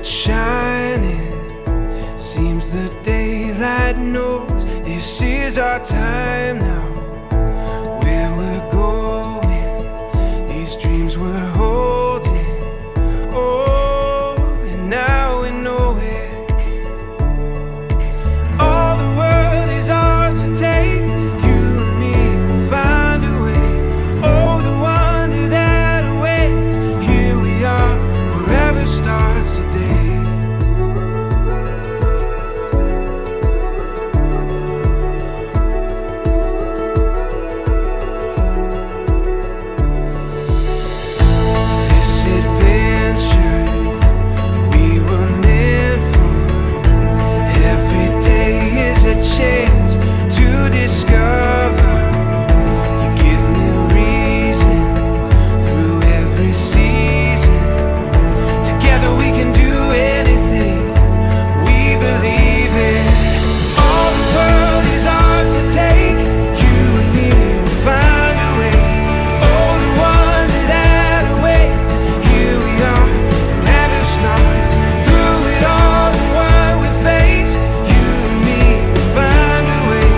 it's shining. Seems the daylight knows this is our time now. Where we're going, these dreams we're holding. Oh, and now we know it. All the world is ours to take. You and me will find a way. Oh, the wonder that awaits. Here we are, forever starts today. This adventure we were meant for. Every day is a chance to discover. You give me reason through every season. Together we can do anything we believe in. All the world is ours to take. You and me will find a way. Oh, the wonder that awaits. Here we are, forever starts. Through it all and what we face, you and me will find a way.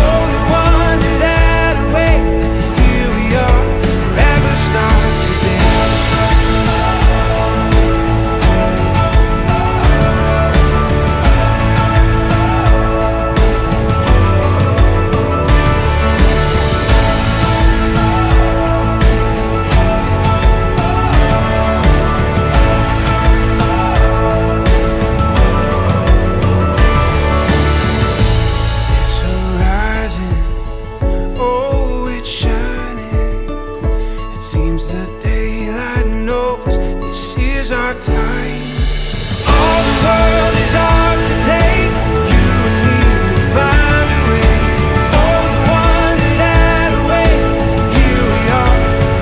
Oh, the wonder that awaits. Here we are, forever starts today. This horizon, oh, it's shining. It seems the daylight knows this is our time. All the world is ours to take. You and me will find a way. Oh, the wonder that awaits. Here we are,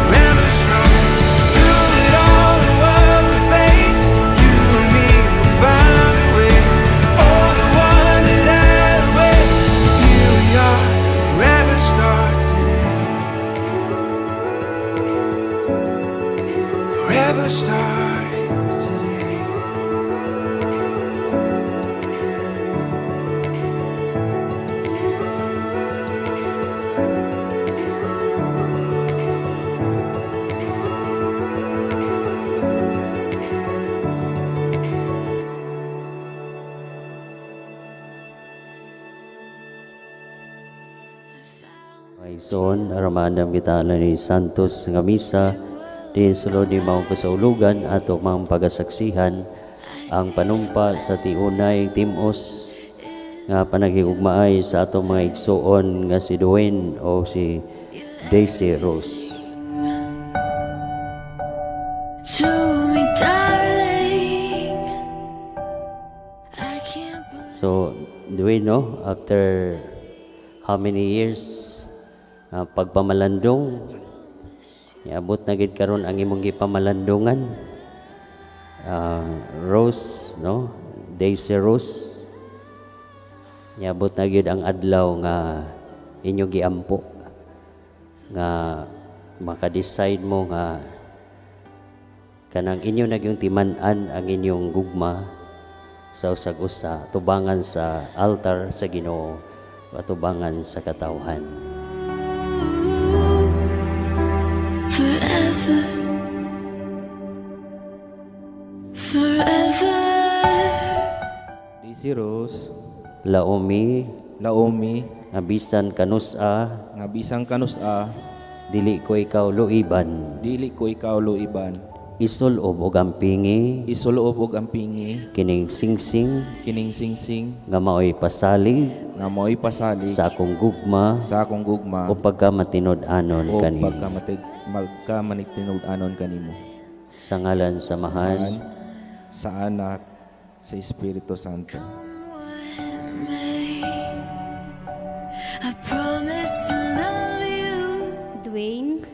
forever starts. Through it all and what we face, you and me will find a way. Oh, the wonder that awaits. Here we are, forever starts today. Forever starts today. Maison, aramandam kita ni Santos nga misa, din sulod ni maong kasaulugan ato mang pagasaksihan ang panumpa sa tiunay timos nga panagigugmaay sa ato mga igsuon nga si Dwayne o si Daisy Rose. To me, darling, I can't believe. So, Dwayne, no, after how many years pagpamalandong, iabot na gid karon ang imong gipamalandungan. Rose, no, Daisy Rose, iabot na gid ang adlaw nga inyo giampo nga maka-decide mo nga kanang inyo nagyong timan-an ang inyong gugma sa usag-usa, tubangan sa altar sa Ginoo, tubangan sa katawhan. Forever, forever. Daisy Rose, Laomi, Naomi, nga bisan kanusa, nga bisang kanusa, dili ko ikaw luiban, dili ko ikaw luiban, isulob og ampingi, isuloob og ampingi, kining singsing, kining singsing, nga maoy pasalig nga mo'y pasalig sa akong gugma sa akong gugma, o pagkamatinud-anon o kanimo. magkamanitinod-anon kanimo. Sa ngalan sa mahal, Sa Anak, sa Espiritu Santo. I promise to love you. Dwayne,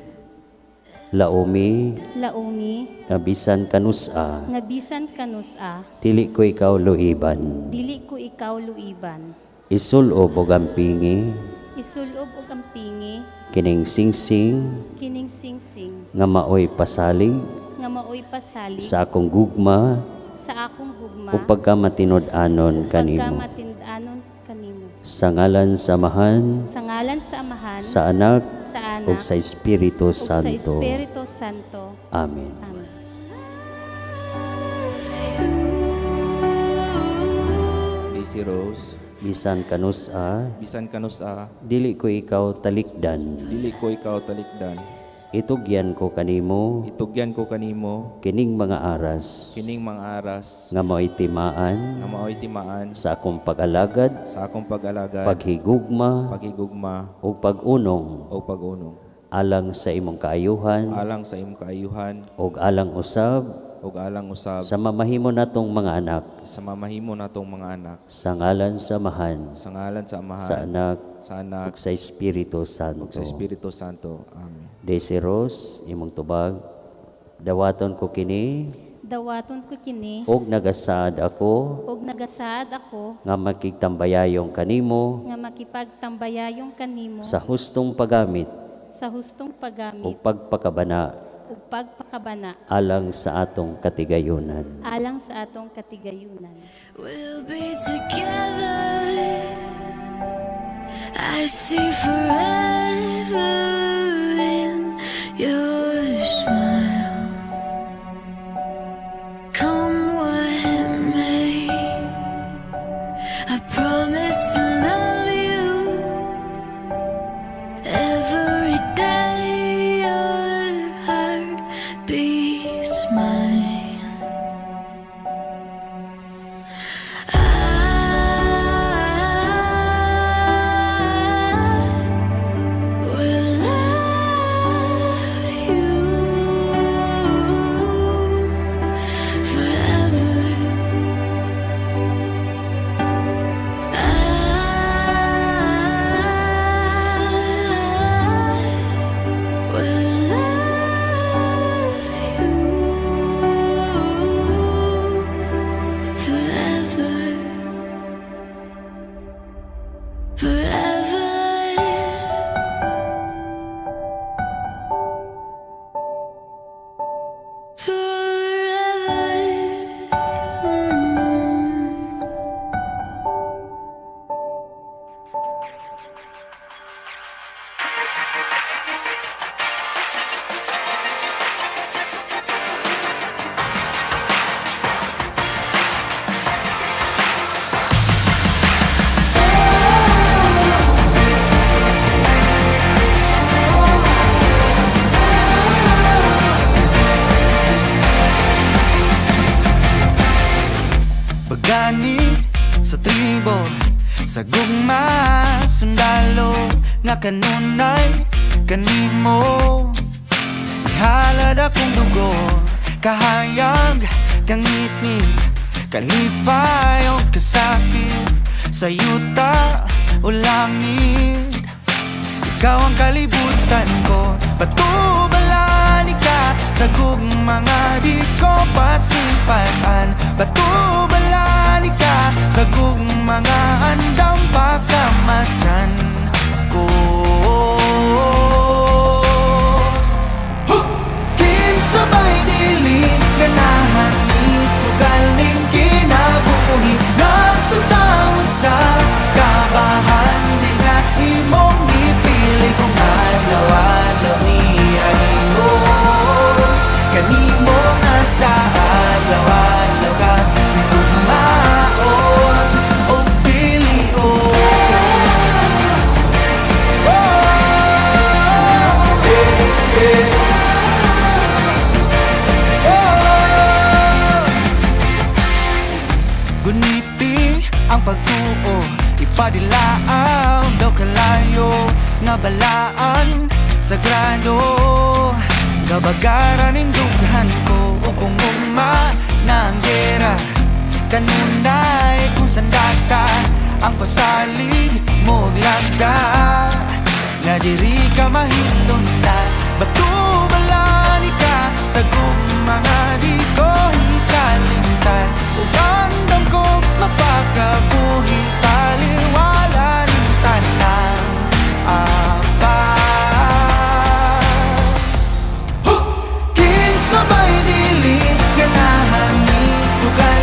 Laomi, Laomi, nga bisan kanusa, nga bisan kanusa, dili ko ikaw luiban, dili ko ikaw luiban. isulob og ampingi, Isulob og ampingi, kining singsing, kining singsing, nga maoy pasalig nga maoy pasalig sa akong gugma sa akong gugma ug pagkamatinud-anon pagka kanimo. matindanon kanimo. Sa ngalan sa Amahan, Sa ngalan sa Amahan, sa Anak, sa Anak, ug sa Espiritu ug sa Santo. Espiritu Santo. Amen. Amen. Daisy Rose, Bisan kanus-a, bisan kanusa, dili ko ikaw talikdan. dili ko ikaw talikdan. Itugyan ko kanimo Itugyan ko kanimo kining mga aras kining mga aras nga mao'y timaan nga mao'y timaan sa akong pag-alagad, sa akong pag-alagad, paghigugma paghigugma ug pag-unong o pag-unong, alang sa imong kaayuhan alang sa imong kaayuhan ug alang usab ug alang usab sa mamahimo natong mga anak sa mamahimo natong mga anak, sa ngalan sa Amahan, sa ngalan sa sa Amahan, Anak sa ug Anak, sa Espiritu ug Santo. sa Espiritu Santo. Amen. Daisy Rose, imong tubag, dawaton ko kini Dawaton ko kini, ug nagasaad ako ug nagasaad ako nga makigtambayayong kanimo nga makipagtambayayong kanimo sa hustong paggamit sa hustong ug paggamit pagpakabana ug pagpakabana alang sa atong katigayunan. alang sa atong katigayunan. We'll be together. I see forever in your smile. Come what may, I promise to love you every day. Your heart beats mine. Will love you forever. Will love you forever. Forever. Pagani sa tribo, sa gugma, sundalo nga kanunay kanimo. Ihalad akong dugo, kahayag, kangitngit, kalipay o kasakit, sa yuta o langit. Ikaw ang kalibutan ko, patubalani ka sa gugma nga di ko pasimpatan. Patubalani ka sa gugma nga andam pagkamatyan ko. Kinsabay dili ganahan ni sugaling kinabuhi ngadto sa usa kabahan di nga imong ipili kung adlaw-adlaw ni animo kanimo nga sa adlaw-adlaw ka tugmaon o pilion. Guniti ang pagtuo, ipadilaaw daw kalayo nga balaan sagrado. Gabagaran indughan ko o kung ugma na ang gera kanunay kung sandata ang pasalig mo lagda nga diri ka mahilundan. Batubalani ka sa gugma nga di ko hikalimtan ug andam ko mapakabuhi taliwala ning tanan apa. Kinsabay dili ganahan ni sugal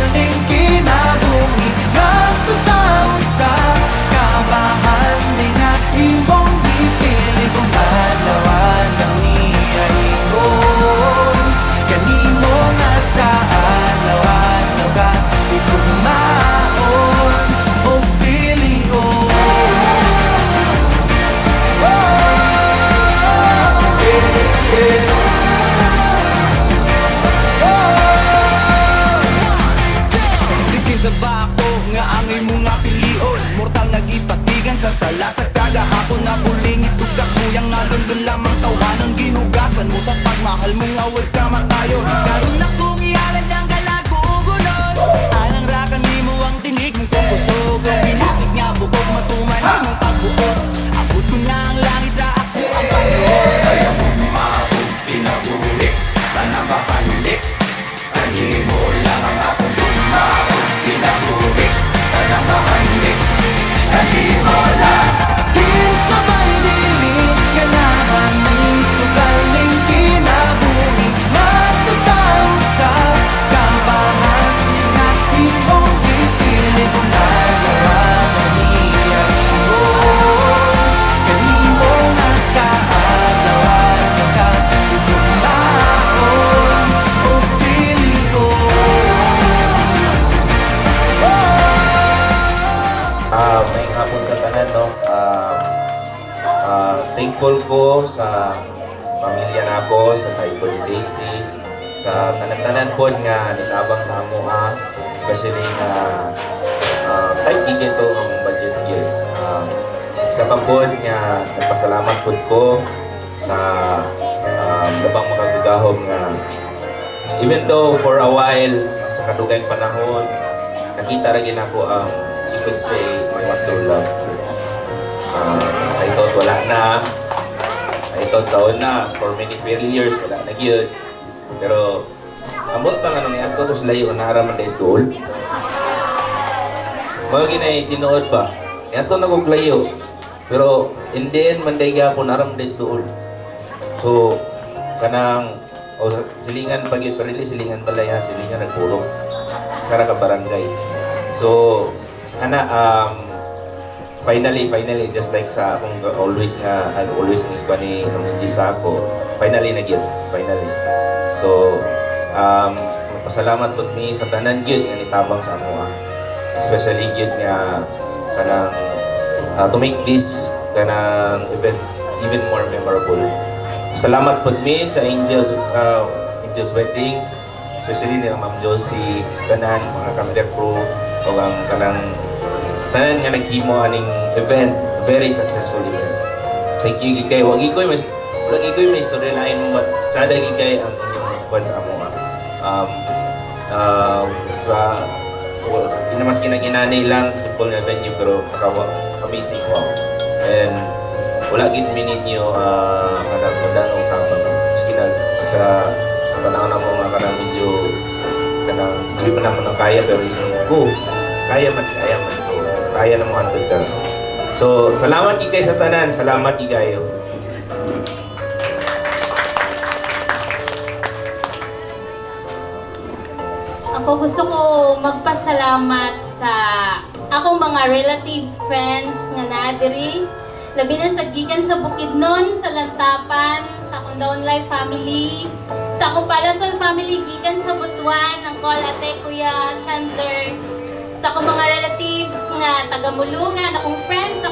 sa sala sa kagahapon na buling itog kakuyang nalundun lamang tawhanang ginugasan mo sa pagmahal mong awag ka matayo. Karon na kong ihalan ang galagugunon, alang rakan nimo ang tinig mong kung kusog. Ang binakit nga bukog matuman mong pagbuot, abot ko na ang langit sa ako ang pagbuot. Ayaw mo maabot, pinabulik, tanang kapanulik, kanimo lang ang akong bumaabot, pinabulik, tanang kapanulik, kanimo lang. Kinsabay dili, ganahan ng sugal ng kinabuhi, magpasang-usap, kabahan, natin mong ipilit na lawanan niya mo. Kanimo nasa adlawan, nagkatutunaon, o pili ko. May hapon sa tanan, no? Thankful ko sa pamilya nako, sa side ko ni Daisy, sa tanan-tanan po nga nitabang sa amoa, especially nga tight gigit to ang budget gear. Isa pa po nga nagpasalamat po ko sa labang makagugahom nga even though for a while sa kadugay panahon nakita ra gid ako ang you could say my true love. I thought wala na. I thought sa una for many years wala na gyud. Pero amot pa nga nung ato ko sila yung naraman dahil dool. Mga ginay tinuod ba? Ato na kong layo. Pero in the end man dahil po naram dahil dool. So kanang silingan pagit parili, silingan balaya, silingan nagpulong. Sara ka barangay. So finally, just like sa akong always nga ni nung hindi sa ako, finally. So, magpasalamat po mi sa tanan gyud nga nitabang sa amoa. Especially gyud nga kanang to make this kanang event even more memorable. Salamat po mi sa Angel's Wedding, especially ni Ma'am Josie, sa tanan, mga camera crew, o ang kanang tanan nga naghimo aning event, very successful event. Thank you gikay. Wag ikoy may storyline mo but sada gikay ang inyong kwan sa amoa. Sa inamas kinaginani lang simple nga venue pero amazing, wow. And wala gid mi ninyo kanang kapag maski na sa panahon na mo nga kanang medyo kanang hindi pa naman ang kaya pero go kaya man. So kaya na mo antod ka. So salamat ikay sa tanan, salamat ikayo. Ako gusto ko magpasalamat sa akong mga relatives, friends nga naadiri. Labi na sa gikan sa Bukidnon, sa Lantapan, sa akong Downlife family, sa akong Palasol family gikan sa Butuan, ang Col Ate Kuya Chandler, sa akong mga relatives nga taga-Mulungan, akong friends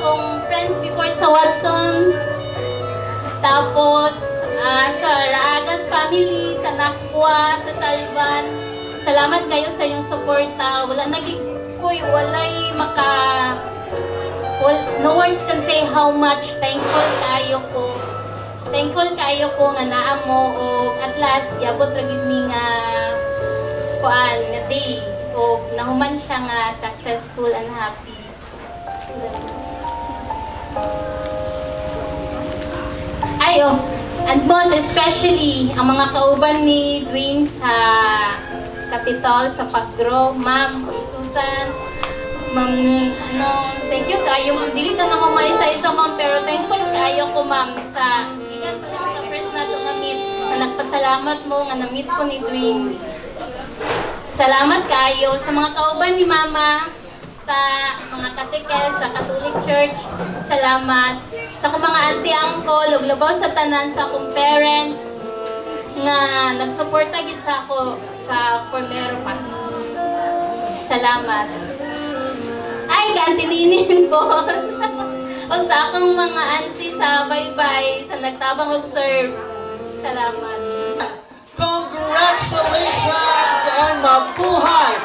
before sa Watsons, tapos sa Raagas family, sa Nakwa, sa Salvan. Salamat kayo sa iyong suporta. No words can say how much thankful kayo ko nga naa mo o at last yabot ra gid mi nga kuan nga day o nahuman siya nga successful and happy. And most especially ang mga kauban ni Dwayne sa Capitol sa pag-grow, Ma'am Susan, Ma'am, thank you kayo. Dili ka na isa-isa, Ma'am, pero thankful kayo ko, Ma'am, sa ikan pa sa first na ito nga meet, na nagpasalamat mo, nga na-meet ko ni Dwayne. Salamat kayo sa mga kauban ni Mama, sa mga katikes, sa Catholic Church, salamat. Sa akong mga auntie-uncle, ug labaw sa tanan sa akong parents, nga nagsuporta gid sa ako sa Formero pa. Salamat. Ay, gantilinin po. O sa akong mga auntie sa baybay, sa nagtabang og serve. Salamat. Congratulations and mabuhay